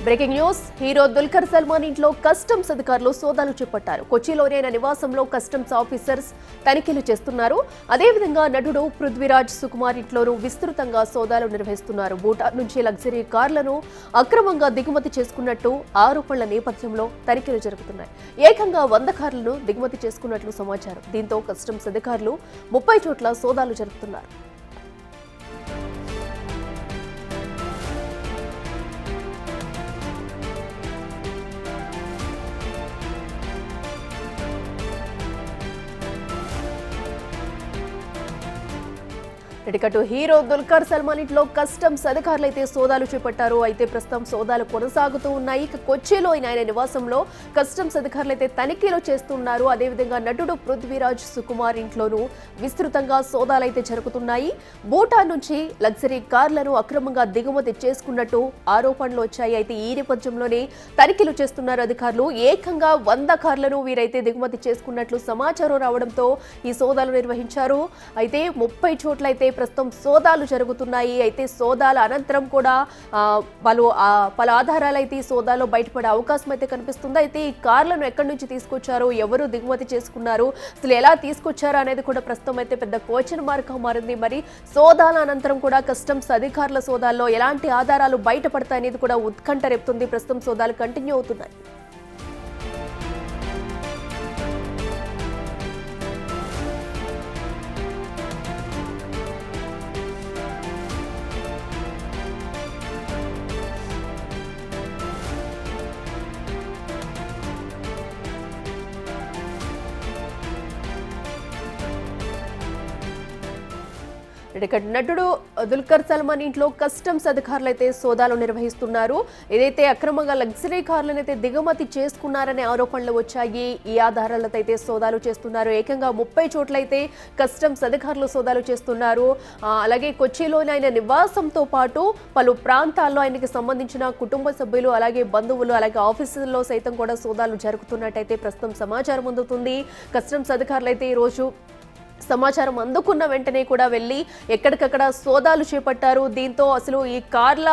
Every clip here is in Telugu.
Breaking news. Hero Dulquer Salman ఇంట్లో కస్టమ్స్ అధికారులు సోదాలు చేపట్టారు. కొచ్చిలోని ఆయన నివాసంలో కస్టమ్స్ ఆఫీసర్స్ తనిఖీలు చేస్తున్నారు. అదేవిధంగా నటుడు పృథ్వీరాజ్ సుకుమార్ ఇంట్లోనూ విస్తృతంగా సోదాలు నిర్వహిస్తున్నారు. భూటాన్ నుంచి లగ్జరీ కార్లను అక్రమంగా దిగుమతి చేసుకున్నట్టు ఆరోపణల నేపథ్యంలో తనిఖీలు జరుగుతున్నాయి. ఏకంగా 100 కార్లను దిగుమతి చేసుకున్నట్లు సమాచారం. దీంతో కస్టమ్స్ అధికారులు 30 చోట్ల సోదాలు జరుపుతున్నారు. ఇటు హీరో దుల్కర్ సల్మాన్ ఇంట్లో కస్టమ్స్ అధికారులు అయితే సోదాలు చేపట్టారు. అయితే ప్రస్తుతం సోదాలు కొనసాగుతూ ఉన్నాయి. ఇక కొచ్చిలో ఆయన నివాసంలో కస్టమ్స్ అధికారులు అయితే తనిఖీలు చేస్తున్నారు. అదేవిధంగా నటుడు పృథ్వీరాజ్ సుకుమార్ ఇంట్లోనూ విస్తృతంగా సోదాలు అయితే జరుగుతున్నాయి. భూటాన్ నుంచి లగ్జరీ కార్లను అక్రమంగా దిగుమతి చేసుకున్నట్టు ఆరోపణలు వచ్చాయి. అయితే ఈ నేపథ్యంలోనే తనిఖీలు చేస్తున్నారు అధికారులు. ఏకంగా 100 కార్లను వీరైతే దిగుమతి చేసుకున్నట్లు సమాచారం రావడంతో ఈ సోదాలు నిర్వహించారు. అయితే 30 చోట్ల అయితే ప్రస్తుతం సోదాలు జరుగుతున్నాయి. అయితే సోదాల అనంతరం కూడా పలు ఆధారాలు అయితే ఈ సోదాలో బయటపడే అవకాశం అయితే కనిపిస్తుంది. అయితే ఈ కార్లను ఎక్కడి నుంచి తీసుకొచ్చారు, ఎవరు దిగుమతి చేసుకున్నారు, అసలు ఎలా తీసుకొచ్చారు అనేది కూడా ప్రస్తుతం అయితే పెద్ద క్వశ్చన్ మార్క్ మారింది. మరి సోదాల అనంతరం కూడా కస్టమ్స్ అధికారుల సోదాల్లో ఎలాంటి ఆధారాలు బయటపడతాయనేది కూడా ఉత్కంఠ రేపుతుంది. ప్రస్తుతం సోదాలు కంటిన్యూ అవుతున్నాయి. నటుడు దుల్కర్ సల్మాన్ ఇంట్లో కస్టమ్స్ అధికారులు అయితే సోదాలు నిర్వహిస్తున్నారు. ఏదైతే అక్రమంగా లగ్జరీ కార్లను అయితే దిగుమతి చేసుకున్నారనే ఆరోపణలు వచ్చాయి. ఈ ఆధారాలతో అయితే సోదాలు చేస్తున్నారు. ఏకంగా 30 చోట్ల అయితే కస్టమ్స్ అధికారులు సోదాలు చేస్తున్నారు. అలాగే కొచ్చిలోని ఆయన నివాసంతో పాటు పలు ప్రాంతాల్లో ఆయనకి సంబంధించిన కుటుంబ సభ్యులు, అలాగే బంధువులు, అలాగే ఆఫీసుల్లో సైతం కూడా సోదాలు జరుగుతున్నట్టయితే ప్రస్తుతం సమాచారం అందుతుంది. కస్టమ్స్ అధికారులు అయితే ఈ రోజు సమాచారం అందుకున్న వెంటనే కూడా వెళ్ళి ఎక్కడికక్కడ సోదాలు చేపట్టారు. దీంతో అసలు ఈ కార్ల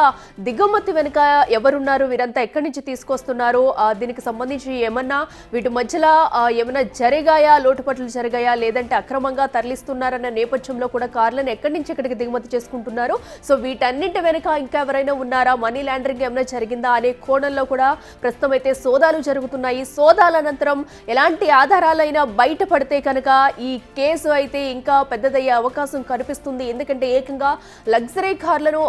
దిగుమతి వెనుక ఎవరున్నారు, వీరంతా ఎక్కడి నుంచి తీసుకొస్తున్నారు, దీనికి సంబంధించి ఏమన్నా వీటి మధ్యలో ఏమన్నా జరిగాయా, లోటుపట్లు జరిగాయా, లేదంటే అక్రమంగా తరలిస్తున్నారన్న నేపథ్యంలో కూడా కార్లను ఎక్కడి నుంచి ఎక్కడికి దిగుమతి చేసుకుంటున్నారు, సో వీటన్నింటి వెనుక ఇంకా ఎవరైనా ఉన్నారా, మనీ లాండరింగ్ ఏమైనా జరిగిందా అనే కోణంలో కూడా ప్రస్తుతం అయితే సోదాలు జరుగుతున్నాయి. సోదాల అనంతరం ఎలాంటి ఆధారాలైనా బయటపడితే కనుక ఈ కేసు అయితే ఇంకా పెద్దదయ్యే అవకాశం కనిపిస్తుంది. ఎందుకంటే ఏకంగా లగ్జరీ కార్లను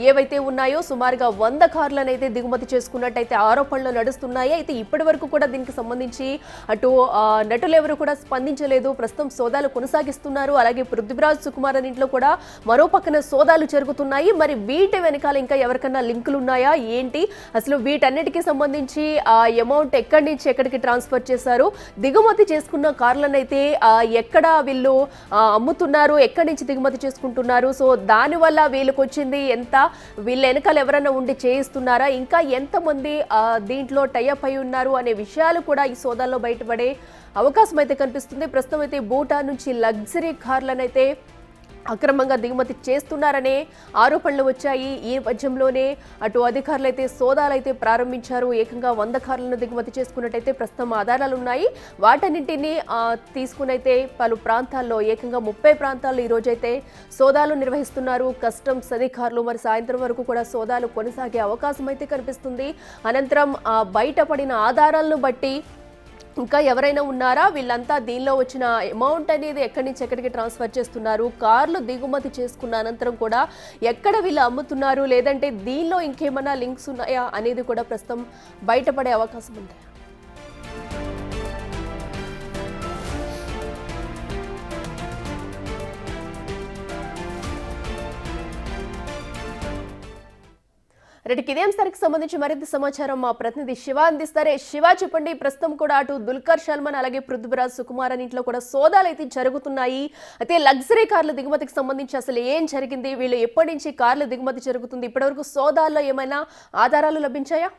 ఏవైతే ఉన్నాయో సుమారుగా 100 కార్లను అయితే దిగుమతి చేసుకున్నట్టయితే ఆరోపణలు నడుస్తున్నాయి. అయితే ఇప్పటి వరకు కూడా దీనికి సంబంధించి అటు నటులు ఎవరు కూడా స్పందించలేదు. ప్రస్తుతం సోదాలు కొనసాగిస్తున్నారు. అలాగే పృథ్వీరాజ్ సుకుమార్ ఇంట్లో కూడా మరో పక్కన సోదాలు జరుగుతున్నాయి. మరి వీటి వెనకాల ఇంకా ఎవరికన్నా లింకులు ఉన్నాయా ఏంటి, అసలు వీటన్నిటికీ సంబంధించి అమౌంట్ ఎక్కడి నుంచి ఎక్కడికి ట్రాన్స్ఫర్ చేశారు, దిగుమతి చేసుకున్న కార్లను అయితే ఎక్కడ వీళ్ళు అమ్ముతున్నారు, ఎక్కడి నుంచి దిగుమతి చేసుకుంటున్నారు, సో దానివల్ల వీళ్ళకి వచ్చింది ఎంత, వీళ్ళ వెనకాల ఎవరైనా ఉండి చేయిస్తున్నారా, ఇంకా ఎంతమంది దీంట్లో టైఅప్ అయి ఉన్నారు అనే విషయాలు కూడా ఈ సోదాల్లో బయటపడే అవకాశం అయితే కనిపిస్తుంది. ప్రస్తుతం అయితే భూటాన్ నుంచి లగ్జరీ కార్లను అయితే అక్రమంగా దిగుమతి చేస్తున్నారనే ఆరోపణలు వచ్చాయి. ఈ నేపథ్యంలోనే అటు అధికారులు అయితే సోదాలు అయితే ప్రారంభించారు. ఏకంగా 100 కార్లను దిగుమతి చేసుకున్నట్టయితే ప్రస్తుతం ఆధారాలు ఉన్నాయి. వాటన్నింటినీ తీసుకునైతే పలు ప్రాంతాల్లో ఏకంగా 30 ప్రాంతాల్లో ఈ రోజైతే సోదాలు నిర్వహిస్తున్నారు కస్టమ్స్ అధికారులు. మరి సాయంత్రం వరకు కూడా సోదాలు కొనసాగే అవకాశం అయితే కనిపిస్తుంది. అనంతరం బయటపడిన ఆధారాలను బట్టి ఇంకా ఎవరైనా ఉన్నారా, వీళ్ళంతా దీనిలో వచ్చిన అమౌంట్ అనేది ఎక్కడి నుంచి ఎక్కడికి ట్రాన్స్ఫర్ చేస్తున్నారు, కార్లు దిగుమతి చేసుకున్న అనంతరం కూడా ఎక్కడ వీళ్ళు అమ్ముతున్నారు, లేదంటే దీనిలో ఇంకేమైనా లింక్స్ ఉన్నాయా అనేది కూడా ప్రస్తుతం బయటపడే అవకాశం ఉంది. ఇదే అంశానికి సంబంధించి మరింత సమాచారం మా ప్రతినిధి శివ అందిస్తారు. శివ, చెప్పండి, ప్రస్తుతం కూడా అటు దుల్కర్ సల్మాన్ అలాగే పృథ్వీరాజ్ సుకుమార్ ఇంట్లో కూడా సోదాలు అయితే జరుగుతున్నాయి. అయితే లగ్జరీ కార్ల దిగుమతికి సంబంధించి అసలు ఏం జరిగింది, వీళ్ళు ఎప్పటి నుంచి కార్ల దిగుమతి జరుగుతుంది, ఇప్పటివరకు సోదాల్లో ఏమైనా ఆధారాలు లభించాయా?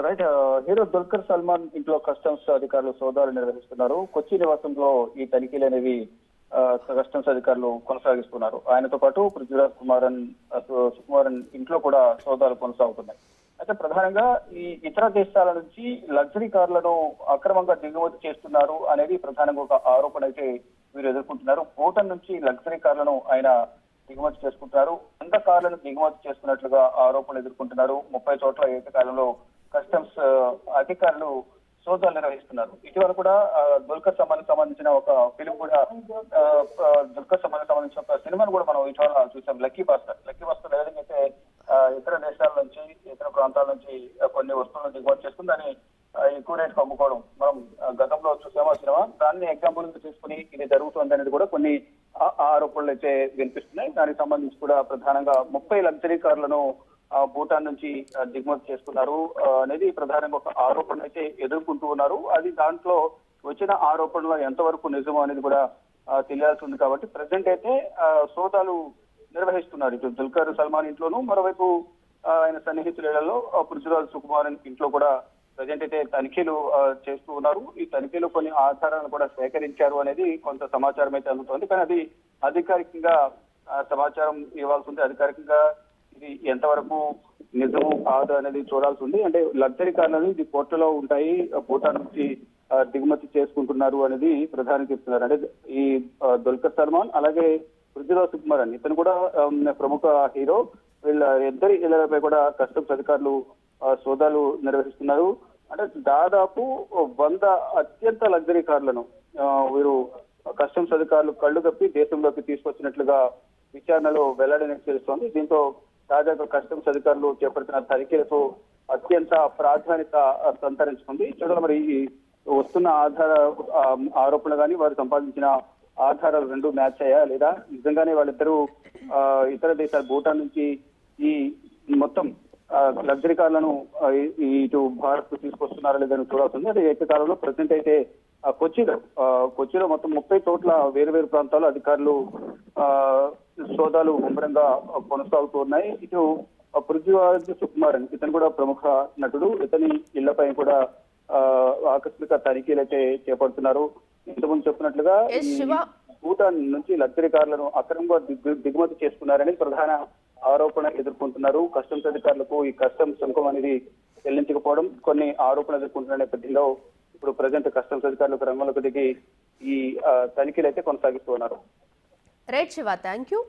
రైట్, హీరో దుల్కర్ సల్మాన్ ఇంట్లో కస్టమ్స్ అధికారులు సోదాలు నిర్వహిస్తున్నారు. కొచ్చి నివాసంలో ఈ తనిఖీలు అనేవి కస్టమ్స్ అధికారులు కొనసాగిస్తున్నారు. ఆయనతో పాటు పృథ్వీరాజ్ సుకుమారన్ ఇంట్లో కూడా సోదాలు కొనసాగుతున్నాయి. అయితే ప్రధానంగా ఈ ఇతర దేశాల నుంచి లగ్జరీ కార్లను అక్రమంగా దిగుమతి చేస్తున్నారు అనేది ప్రధానంగా ఒక ఆరోపణ అయితే వీరు ఎదుర్కొంటున్నారు. భూటాన్ నుంచి లగ్జరీ కార్లను ఆయన దిగుమతి చేసుకుంటున్నారు. 100 కార్లను దిగుమతి చేస్తున్నట్లుగా ఆరోపణలు ఎదుర్కొంటున్నారు. 30 చోట్ల ఏకకాలంలో కస్టమ్స్ అధికారులు సోదాలు నిర్వహిస్తున్నారు. ఇటీవల కూడా దుల్కర్ సల్మాన్ సంబంధించిన ఒక ఫిలిం కూడా దుల్కర్ సల్మాన్ సంబంధించిన ఒక సినిమాను కూడా మనం ఇటీవల చూసాం. లక్కీ భాస్కర్ ఏ విధంగా అయితే ఇతర దేశాల నుంచి ఇతర ప్రాంతాల నుంచి కొన్ని వస్తువులను దిగుమతి చేస్తుందని ఎక్కువ రేటుకు అమ్ముకోవడం మనం గతంలో చూసామో సినిమా. దాన్ని ఎగ్జాంపుల్ గా తీసుకుని ఇది జరుగుతుంది అనేది కూడా కొన్ని ఆరోపణలు అయితే వినిపిస్తున్నాయి. దానికి సంబంధించి కూడా ప్రధానంగా 30 లగ్జరీ కార్లను భూటాన్ నుంచి దిగుమతి చేసుకున్నారు అనేది ప్రధానంగా ఒక ఆరోపణ అయితే ఎదుర్కొంటూ ఉన్నారు. అది దాంట్లో వచ్చిన ఆరోపణలో ఎంతవరకు నిజమో అనేది కూడా తెలియాల్సి ఉంది. కాబట్టి ప్రజెంట్ అయితే సోదాలు నిర్వహిస్తున్నారు. ఇటు దుల్కర్ సల్మాన్ ఇంట్లోనూ, మరోవైపు ఆయన సన్నిహితులలో పృథ్వీరాజ్ సుకుమారన్ ఇంట్లో కూడా ప్రజెంట్ అయితే తనిఖీలు చేస్తూ ఉన్నారు. ఈ తనిఖీలు కొన్ని ఆధారాలను కూడా సేకరించారు అనేది కొంత సమాచారం అయితే అందుతోంది. కానీ అది అధికారికంగా సమాచారం ఇవ్వాల్సి ఉంది. అధికారికంగా ఇది ఎంతవరకు నిజము కాదు అనేది చూడాల్సి ఉంది. అంటే లగ్జరీ కార్లు ఇది పోర్టులో ఉంటాయి, భూటాన్ నుంచి దిగుమతి చేసుకుంటున్నారు అనేది ప్రధాని చెప్తున్నారు. అంటే ఈ దుల్కర్ సల్మాన్ అలాగే పృథ్వీరాజ్ సుకుమారన్ ఇతను కూడా ప్రముఖ హీరో. వీళ్ళ ఇద్దరి ఇళ్లపై కూడా కస్టమ్స్ అధికారులు సోదాలు నిర్వహిస్తున్నారు. అంటే దాదాపు 100 అత్యంత లగ్జరీ కార్లను వీరు కస్టమ్స్ అధికారులు కళ్లు కప్పి దేశంలోకి తీసుకొచ్చినట్లుగా విచారణలో వెల్లడినట్టు తెలుస్తోంది. దీంతో తాజాగా కస్టమ్స్ అధికారులు చేపడుతున్న తనిఖీలతో అత్యంత ప్రాధాన్యత సంతరించుకుంది. చూడాలి మరి ఈ వస్తున్న ఆరోపణలు కానీ వారు సంపాదించిన ఆధారాలు రెండు మ్యాచ్ అయ్యా లేదా నిజంగానే వాళ్ళిద్దరూ ఇతర దేశాలు భూటాన్ నుంచి ఈ మొత్తం లగ్జరీ కార్లను ఇటు భారత్ కు తీసుకొస్తున్నారా లేదని చూడాల్సింది. అదే ఏకకాలంలో ప్రజెంట్ అయితే కొచ్చిలో మొత్తం 30 చోట్ల వేరు ప్రాంతాల్లో అధికారులు సోదాలు ముమ్మరంగా కొనసాగుతూ ఉన్నాయి. ఇటు పృథ్వీరాజ్ సుకుమారన్ ఇతను కూడా ప్రముఖ నటుడు. ఇతని ఇళ్లపై కూడా ఆకస్మిక తనిఖీలు అయితే చేపడుతున్నారు. ఇంతకుముందు చెప్పినట్లుగా భూటాన్ నుంచి లగ్జరీ కార్లను అక్రమంగా దిగుమతి చేసుకున్నారని ప్రధాన ఆరోపణ ఎదుర్కొంటున్నారు. కస్టమ్స్ అధికారులకు ఈ కస్టమ్స్ సుంకం అనేది చెల్లించకపోవడం కొన్ని ఆరోపణలు ఎదుర్కొంటున్న నేపథ్యంలో ఇప్పుడు ప్రజెంట్ కస్టమ్స్ అధికారులకు రంగంలోకి దిగి ఈ తనిఖీలు అయితే కొనసాగిస్తూ ఉన్నారు. Right Shiva, thank you.